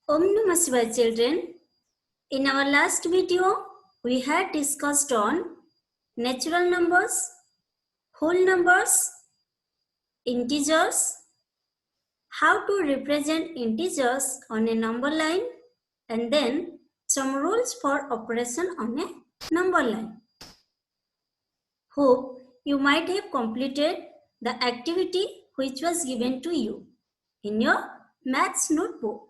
Om Namah Shivaya children. In our last video, we had discussed on natural numbers, whole numbers, integers, how to represent integers on a number line, and then some rules for operation on a number line. Hope you might have completed the activity which was given to you in your maths notebook.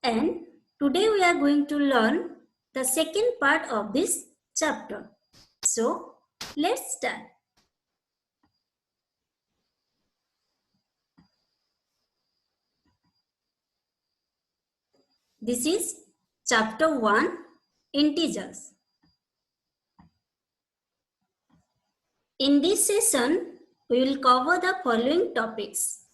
And today we are going to learn the second part of this chapter. So let's start. This is chapter 1, integers. In this session, we will cover the following topics: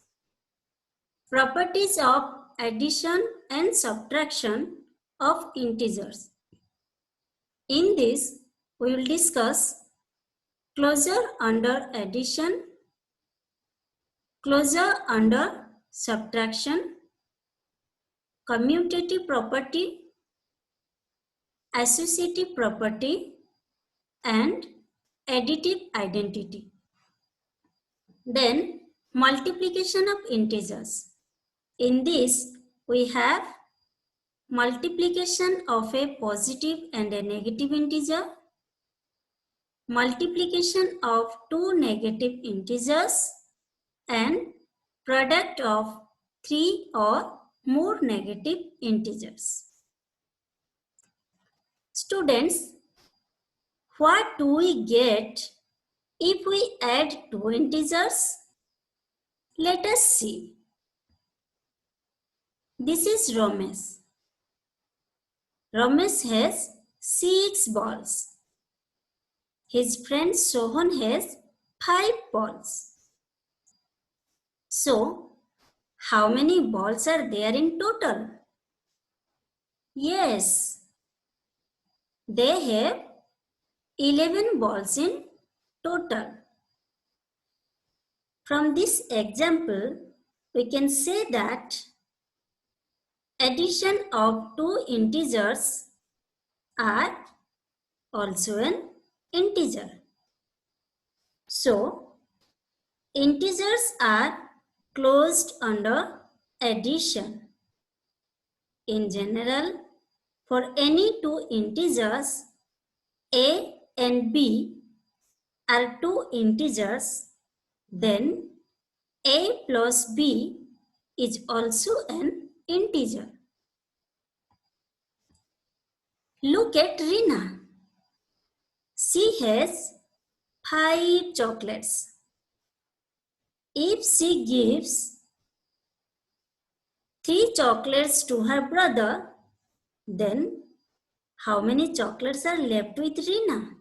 properties of addition and subtraction of integers. In this, we will discuss closure under addition, closure under subtraction, commutative property, associative property, and additive identity. Then multiplication of integers. In this, we have multiplication of a positive and a negative integer, multiplication of two negative integers, and product of three or more negative integers. Students, what do we get if we add two integers? Let us see. This is Ramesh. Ramesh has 6 balls. His friend Sohan has 5 balls. So, how many balls are there in total? Yes, they have 11 balls in total. From this example, we can say that addition of two integers are also an integer. So, integers are closed under addition. In general, for any two integers, a and b are two integers, then a plus b is also an integer. Look at Rina. She has 5 chocolates. If she gives 3 chocolates to her brother, then how many chocolates are left with Rina?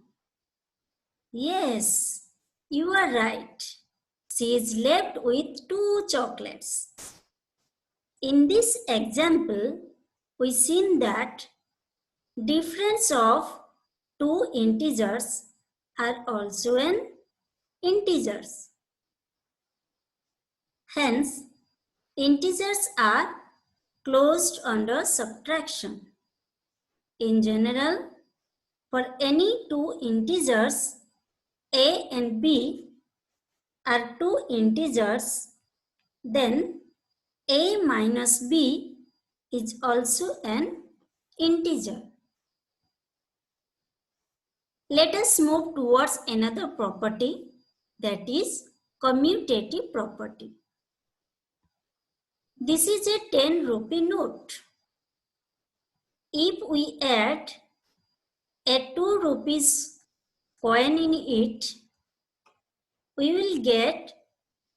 Yes, you are right. She is left with 2 chocolates. In this example, we seen that difference of two integers are also an integers. Hence, integers are closed under subtraction. In general, for any two integers, a and b are two integers, then a minus b is also an integer. Let us move towards another property, that is commutative property. This is a 10 rupee note. If we add a 2 rupees coin in it, we will get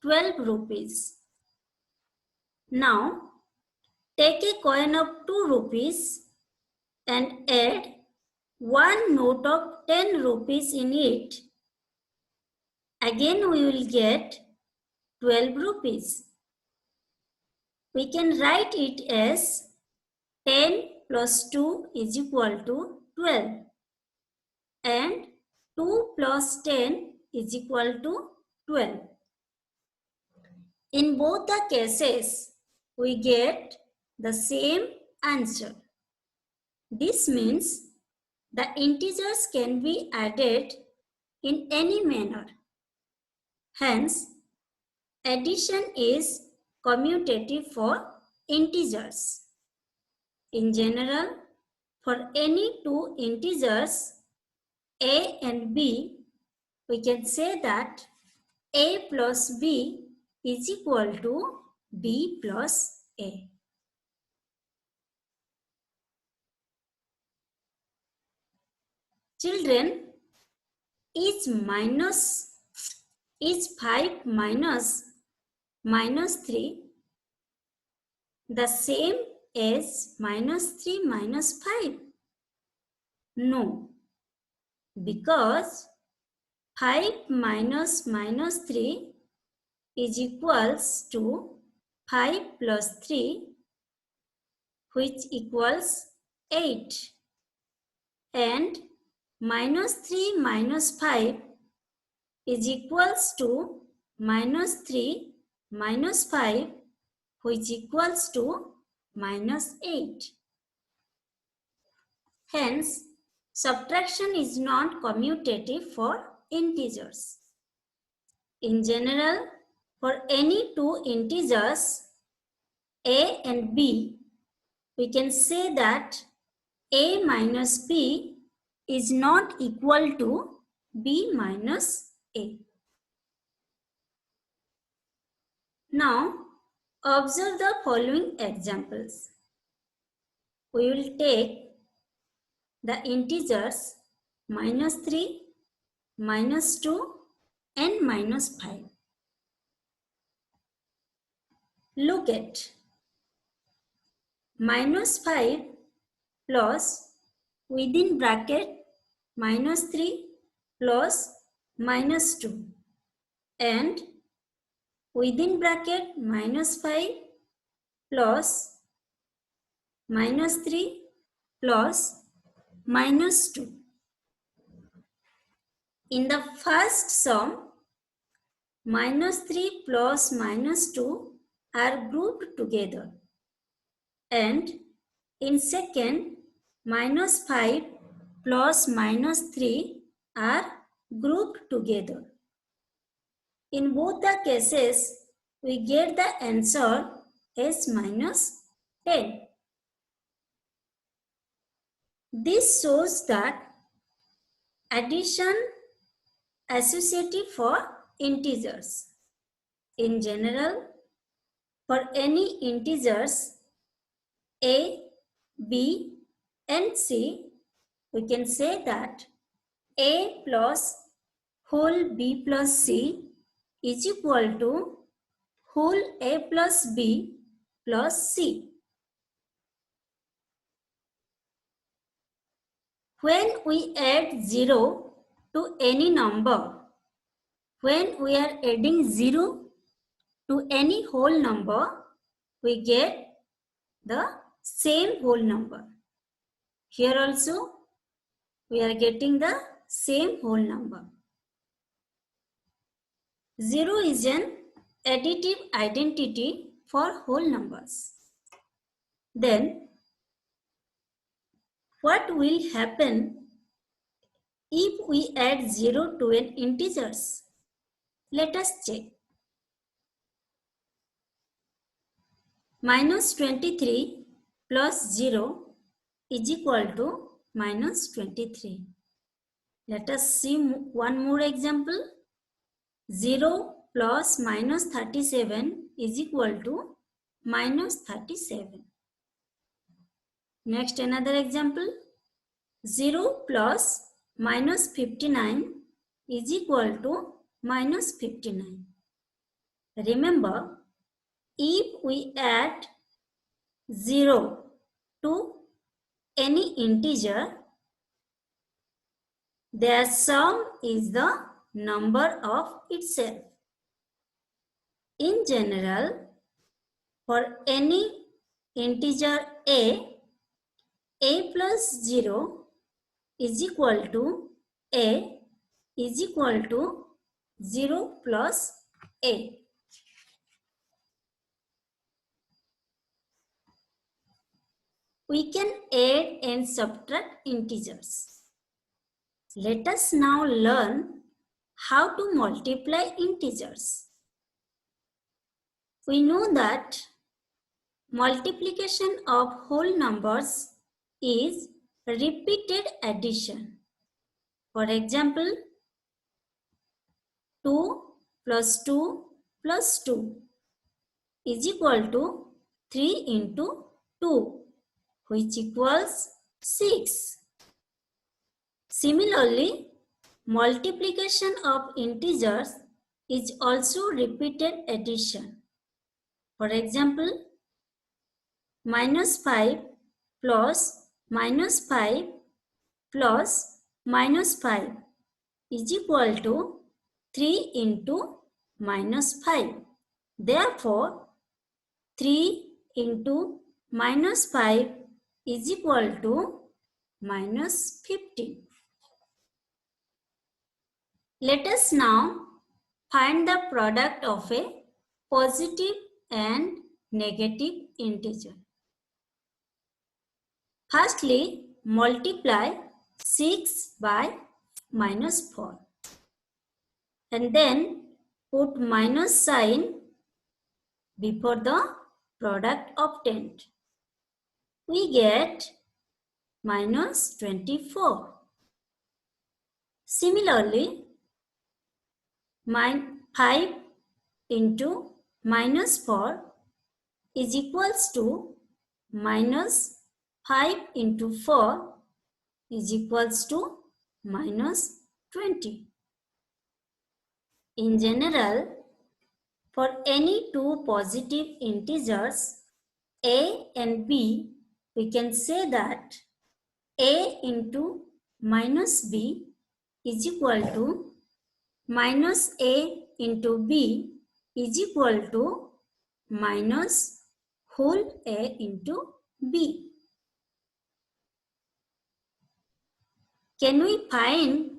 12 rupees. Now, take a coin of 2 rupees and add one note of 10 rupees in it. Again, we will get 12 rupees. We can write it as 10 plus 2 is equal to 12, and 2 plus 10 is equal to 12. In both the cases, we get the same answer. This means the integers can be added in any manner. Hence, addition is commutative for integers. In general, for any two integers a and b, we can say that a plus b is equal to b plus a. Children, is 5 minus 3 the same as minus 3 minus 5? No, because 5 minus 3 is equals to 5 plus 3, which equals 8, and minus 3 minus 5 is equals to minus 3 minus 5, which equals to minus 8. Hence, subtraction is not commutative for integers. In general, for any two integers a and b, we can say that a minus b is not equal to b minus a. Now, observe the following examples. We will take the integers minus 3, minus 2 and minus 5. Look at minus 5 plus within bracket minus 3 plus minus 2 and within bracket minus 5 plus minus 3 plus minus 2. In the first sum, minus 3 plus minus 2 are grouped together, and in second, minus 5 plus minus 3 are grouped together. In both the cases, we get the answer as minus 10. This shows that addition associative for integers. In general, for any integers a, b and c, we can say that a plus whole b plus c is equal to whole a plus b plus c. When we add 0 to any number, when we are adding 0 to any whole number, we get the same whole number. Here also, we are getting the same whole number. 0 is an additive identity for whole numbers. Then, what will happen if we add 0 to an integers? Let us check. Minus 23 plus 0 is equal to minus 23. Let us see one more example. 0 plus minus 37 is equal to minus 37. Next, another example. 0 plus minus 59 is equal to minus 59. Remember, if we add 0 to any integer, their sum is the number of itself. In general, for any integer a plus 0 is equal to a is equal to 0 plus a. we can add and subtract integers. Let us now learn how to multiply integers. We know that multiplication of whole numbers is repeated addition. For example, 2 plus 2 plus 2 is equal to 3 into 2, which equals 6. Similarly, multiplication of integers is also repeated addition. For example, minus 5 plus minus 5 plus minus 5 is equal to 3 into minus 5. Therefore, 3 into minus 5 is equal to minus 15. Let us now find the product of a positive and negative integer. Firstly, multiply 6 by minus 4 and then put minus sign before the product obtained. We get minus 24. Similarly, 5 into minus 4 is equals to minus 5 into 4 is equals to minus 20. In general, for any two positive integers a and b, we can say that a into minus b is equal to minus a into b is equal to minus whole a into b. Can we find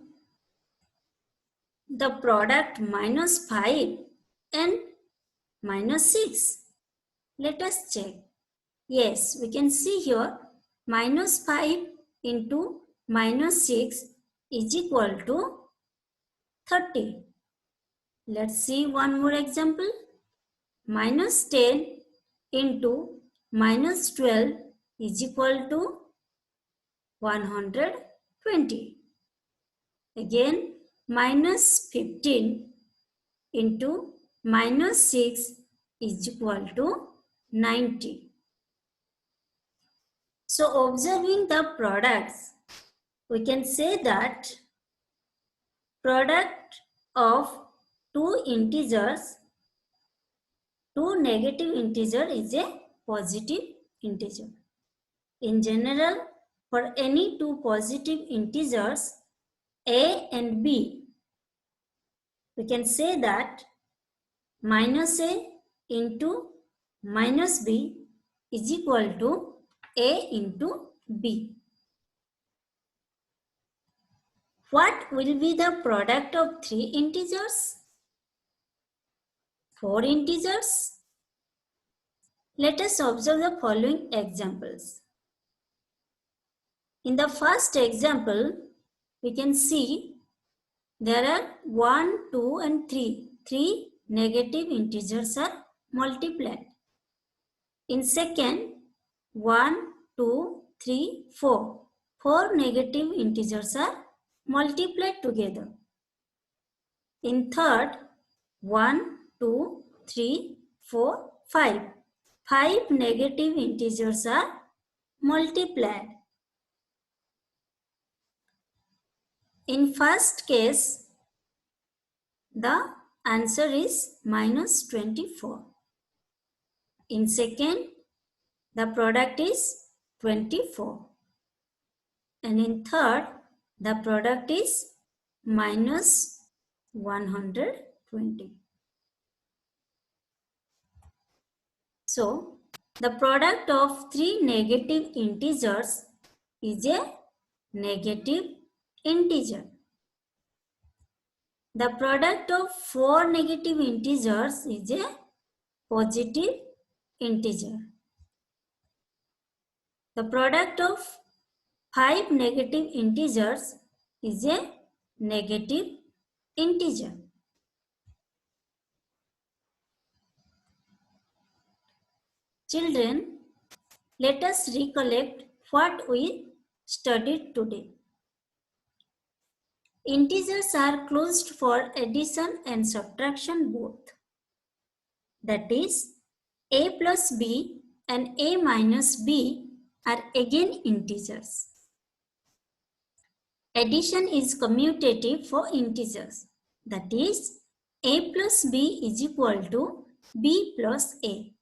the product minus 5 and minus 6? Let us check. Yes, we can see here minus 5 into minus 6 is equal to 30. Let's see one more example. Minus 10 into minus 12 is equal to 120. Again, minus 15 into minus 6 is equal to 90. So, observing the products, we can say that product of two integers, two negative integer is a positive integer. In general, for any two positive integers, a and b, we can say that minus a into minus b is equal to a into b. What will be the product of three integers? Four integers? Let us observe the following examples. In the first example, we can see there are 1, 2 and 3. 3 negative integers are multiplied. In second, 1, 2, 3, 4. 4 negative integers are multiplied together. In third, 1, 2, 3, 4, 5. 5 negative integers are multiplied. In first case, the answer is minus 24. In second, the product is 24. And in third, the product is minus 120. So, the product of three negative integers is a negative integer. The product of four negative integers is a positive integer. The product of 5 negative integers is a negative integer. Children, let us recollect what we studied today. Integers are closed for addition and subtraction both. That is, a plus b and a minus b are again integers. Addition is commutative for integers. That is, a plus b is equal to b plus a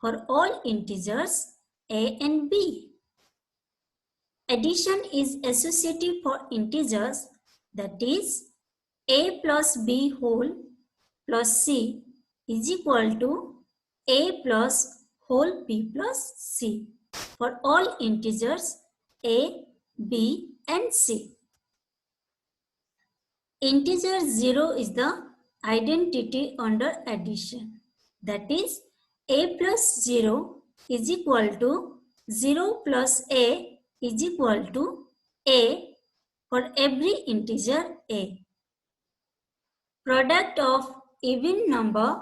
for all integers a and b. Addition is associative for integers. That is, a plus b whole plus c is equal to a plus whole b plus c for all integers a, b and c. Integer 0 is the identity under addition. That is, a plus 0 is equal to 0 plus a is equal to a for every integer a. Product of even number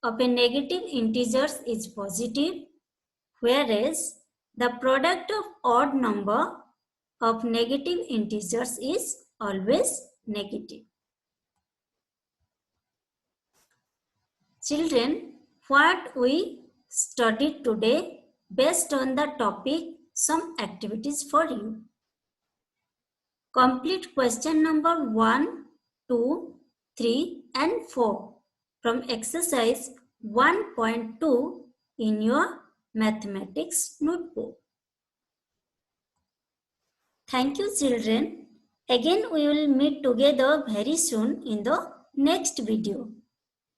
of a negative integers is positive, whereas the product of odd number of negative integers is always negative. Children, what we studied today based on the topic, some activities for you. Complete question number 1, 2, 3 and 4 from exercise 1.2 in your mathematics notebook. Thank you, children. Again, we will meet together very soon in the next video.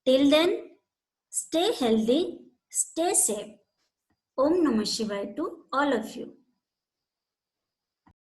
Till then, stay healthy, stay safe. Om Namah Shivaya to all of you.